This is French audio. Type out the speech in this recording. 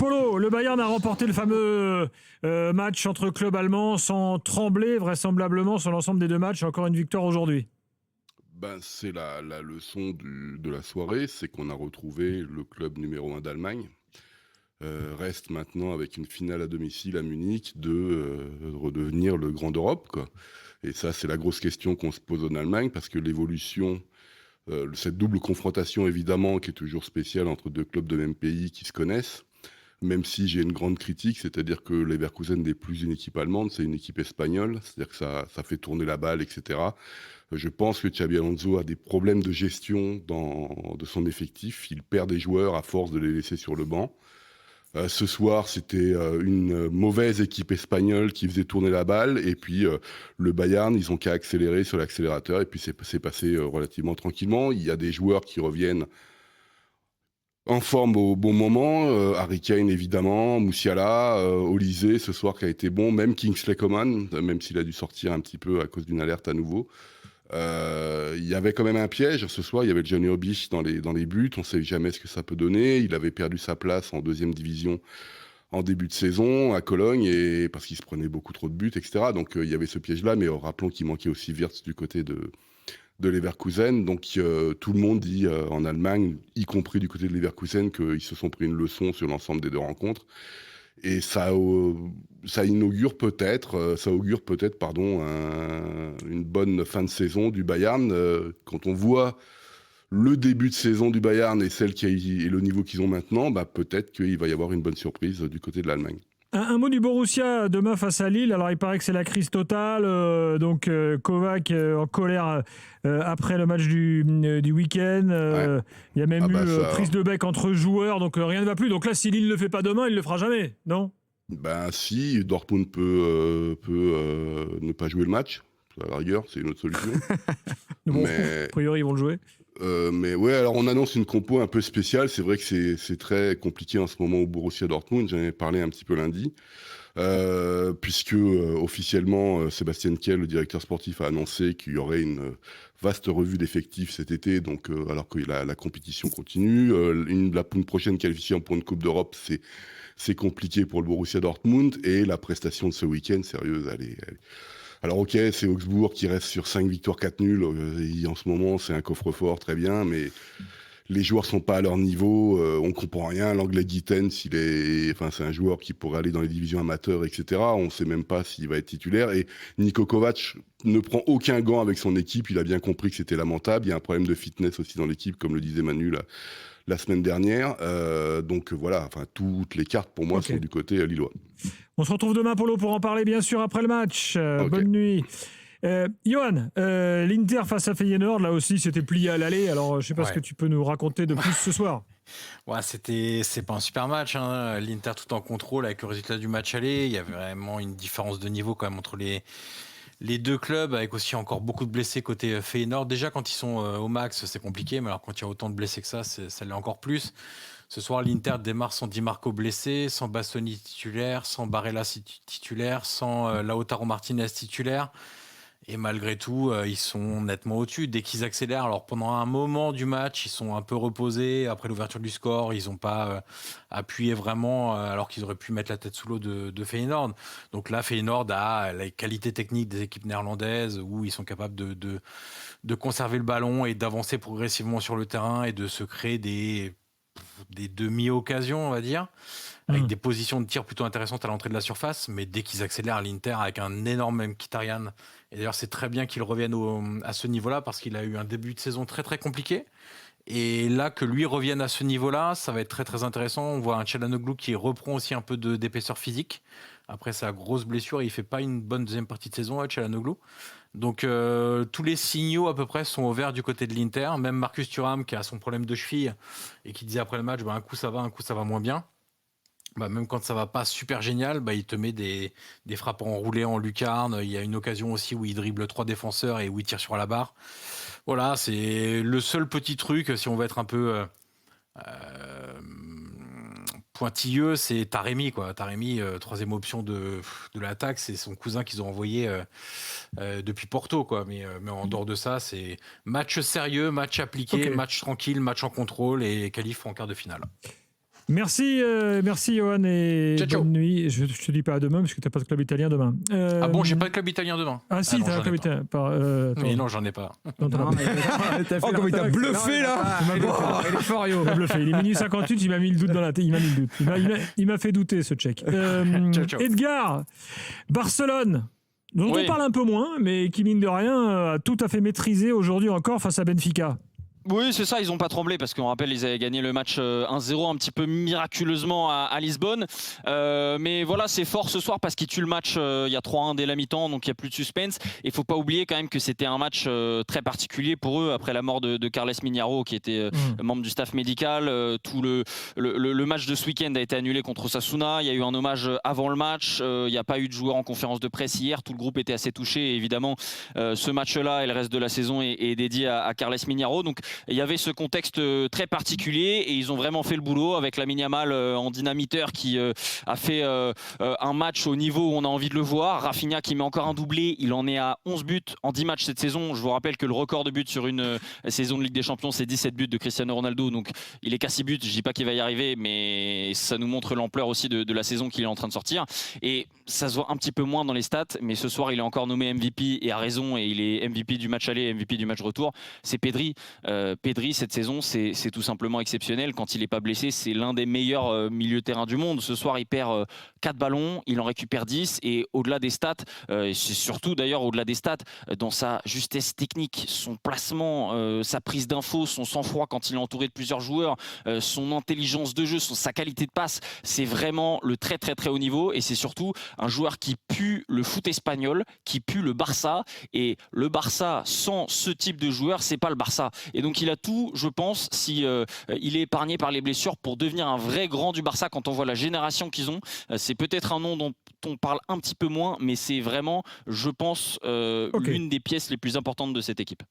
Polo, le Bayern a remporté le fameux match entre clubs allemands sans trembler vraisemblablement sur l'ensemble des deux matchs. Encore une victoire aujourd'hui. C'est la leçon de la soirée, c'est qu'on a retrouvé le club numéro 1 d'Allemagne. Reste maintenant avec une finale à domicile à Munich de redevenir le grand d'Europe, quoi. Et ça, c'est la grosse question qu'on se pose en Allemagne, parce que l'évolution, cette double confrontation évidemment qui est toujours spéciale entre deux clubs de même pays qui se connaissent, même si j'ai une grande critique, c'est-à-dire que Leverkusen n'est plus une équipe allemande, c'est une équipe espagnole, c'est-à-dire que ça fait tourner la balle, etc. Je pense que Xabi Alonso a des problèmes de gestion de son effectif. Il perd des joueurs à force de les laisser sur le banc. Ce soir, c'était une mauvaise équipe espagnole qui faisait tourner la balle. Et puis, le Bayern, ils ont qu'à accélérer sur l'accélérateur. Et puis, c'est passé relativement tranquillement. Il y a des joueurs qui reviennent en forme au bon moment. Harry Kane, évidemment. Musiala, Olysée, ce soir, qui a été bon. Même Kingsley Coman, même s'il a dû sortir un petit peu à cause d'une alerte à nouveau. Il y avait quand même un piège ce soir. Il y avait Johnny Obisch dans les buts. On ne sait jamais ce que ça peut donner. Il avait perdu sa place en deuxième division en début de saison à Cologne, et parce qu'il se prenait beaucoup trop de buts, etc. Donc il y avait ce piège-là, mais rappelons qu'il manquait aussi Wirtz du côté de Leverkusen. Donc tout le monde dit en Allemagne, y compris du côté de Leverkusen, qu'ils se sont pris une leçon sur l'ensemble des deux rencontres. Et ça augure peut-être, une bonne fin de saison du Bayern. Quand on voit le début de saison du Bayern et et le niveau qu'ils ont maintenant, peut-être qu'il va y avoir une bonne surprise du côté de l'Allemagne. Un mot du Borussia demain face à Lille. Alors il paraît que c'est la crise totale. Kovac en colère après le match du week-end. Ouais. Il y a même eu prise de bec entre joueurs. Donc rien ne va plus. Donc là, si Lille ne le fait pas demain, il ne le fera jamais, non? Si, Dortmund peut ne pas jouer le match, à la rigueur, c'est une autre solution. Bon, Mais a priori, ils vont le jouer. Mais ouais, alors on annonce une compo un peu spéciale. C'est vrai que c'est très compliqué en ce moment au Borussia Dortmund. J'en ai parlé un petit peu lundi, puisque officiellement Sébastien Kehl, le directeur sportif, a annoncé qu'il y aurait une vaste revue d'effectifs cet été. Donc alors que la compétition continue, la prochaine qualification pour une Coupe d'Europe, c'est compliqué pour le Borussia Dortmund, et la prestation de ce week-end, sérieuse, alors ok, c'est Augsbourg qui reste sur 5 victoires, 4 nuls. En ce moment, c'est un coffre-fort, très bien, mais les joueurs sont pas à leur niveau. On comprend rien. L'anglais Gittens, c'est un joueur qui pourrait aller dans les divisions amateurs, etc. On sait même pas s'il va être titulaire. Et Niko Kovac ne prend aucun gant avec son équipe. Il a bien compris que c'était lamentable. Il y a un problème de fitness aussi dans l'équipe, comme le disait Manu la semaine dernière. Donc voilà, toutes les cartes pour moi sont du côté lillois. On se retrouve demain, Polo, pour en parler, bien sûr, après le match. Okay. Bonne nuit. Johan, l'Inter face à Feyenoord, là aussi, c'était plié à l'aller. Alors, je ne sais pas ce que tu peux nous raconter de plus ce soir. Ouais, c'est pas un super match, hein. L'Inter tout en contrôle avec le résultat du match aller. Il y avait vraiment une différence de niveau quand même entre les deux clubs, avec aussi encore beaucoup de blessés côté Feyenoord. Déjà, quand ils sont au max, c'est compliqué, mais alors quand il y a autant de blessés que ça l'est encore plus. Ce soir, l'Inter démarre sans Di Marco blessé, sans Bastoni titulaire, sans Barella titulaire, sans Lautaro Martinez titulaire. Et malgré tout, ils sont nettement au-dessus. Dès qu'ils accélèrent, alors pendant un moment du match, ils sont un peu reposés. Après l'ouverture du score, ils n'ont pas appuyé vraiment, alors qu'ils auraient pu mettre la tête sous l'eau de Feyenoord. Donc là, Feyenoord a la qualité technique des équipes néerlandaises, où ils sont capables de conserver le ballon et d'avancer progressivement sur le terrain et de se créer des demi-occasions, on va dire, avec des positions de tir plutôt intéressantes à l'entrée de la surface. Mais dès qu'ils accélèrent, l'Inter avec un énorme Mkhitaryan, et d'ailleurs c'est très bien qu'il revienne à ce niveau-là, parce qu'il a eu un début de saison très très compliqué, et là que lui revienne à ce niveau-là, ça va être très très intéressant. On voit un Çalhanoğlu qui reprend aussi un peu d'épaisseur physique après sa grosse blessure, et il fait pas une bonne deuxième partie de saison, Çalhanoğlu. Donc tous les signaux à peu près sont au vert du côté de l'Inter. Même Marcus Thuram, qui a son problème de cheville et qui disait après le match, un coup ça va moins bien. Même quand ça va pas super génial, il te met des frappes enroulées en lucarne. Il y a une occasion aussi où il dribble 3 défenseurs et où il tire sur la barre. Voilà, c'est le seul petit truc, si on veut être un peu pointilleux, c'est Taremi, quoi. Taremi, troisième option de l'attaque, c'est son cousin qu'ils ont envoyé depuis Porto, quoi. Mais en dehors de ça, c'est match sérieux, match appliqué, match tranquille, match en contrôle, et qualif en quart de finale. Merci Johan et Ciao, ciao. bonne nuit. Je te dis pas à demain parce que t'as pas de club italien demain. Ah bon, j'ai pas de club italien demain. Ah si, non, t'as un j'en ai club pas. italien. Mais non, j'en ai pas. Non, t'as pas. Oh, comment il t'a bluffé là. Il est fort, Yo. Il m'a bluffé. Il est minuit 58, il m'a mis le doute dans la tête. Il m'a fait douter ce check. Ciao, ciao. Edgar, Barcelone, dont Oui. on parle un peu moins, mais qui mine de rien a tout à fait maîtrisé aujourd'hui encore face à Benfica. Oui, c'est ça, ils n'ont pas tremblé parce qu'on rappelle, ils avaient gagné le match 1-0 un petit peu miraculeusement à Lisbonne. Mais voilà, c'est fort ce soir parce qu'ils tuent le match, il y a 3-1 dès la mi-temps, donc il n'y a plus de suspense. Il ne faut pas oublier quand même que c'était un match très particulier pour eux après la mort de Carles Mignaro, qui était membre du staff médical. Tout le match de ce week-end a été annulé contre Osasuna. Il y a eu un hommage avant le match. Il n'y a pas eu de joueurs en conférence de presse hier. Tout le groupe était assez touché. Et évidemment, ce match-là et le reste de la saison est dédié à Carles Mignaro. Donc, il y avait ce contexte très particulier et ils ont vraiment fait le boulot avec Lamine Yamal en dynamiteur qui a fait un match au niveau où on a envie de le voir. Rafinha qui met encore un doublé, il en est à 11 buts en 10 matchs cette saison. Je vous rappelle que le record de buts sur une saison de Ligue des Champions, c'est 17 buts de Cristiano Ronaldo. Donc il est qu'à 6 buts, je dis pas qu'il va y arriver, mais ça nous montre l'ampleur aussi de la saison qu'il est en train de sortir. Et ça se voit un petit peu moins dans les stats, mais ce soir il est encore nommé MVP et a raison, et il est MVP du match aller, MVP du match retour. C'est Pedri. Pedri, cette saison, c'est tout simplement exceptionnel. Quand il n'est pas blessé, c'est l'un des meilleurs milieux de terrain du monde. Ce soir, il perd 4 ballons, il en récupère 10. Et au-delà des stats, c'est surtout d'ailleurs au-delà des stats, dans sa justesse technique, son placement, sa prise d'info, son sang-froid quand il est entouré de plusieurs joueurs, son intelligence de jeu, sa qualité de passe, c'est vraiment le très très très haut niveau. Et c'est surtout un joueur qui pue le foot espagnol, qui pue le Barça. Et le Barça, sans ce type de joueur, c'est pas le Barça. Et donc il a tout, je pense, si il est épargné par les blessures, pour devenir un vrai grand du Barça. Quand on voit la génération qu'ils ont, c'est peut-être un nom dont on parle un petit peu moins, mais c'est vraiment, je pense, l'une des pièces les plus importantes de cette équipe.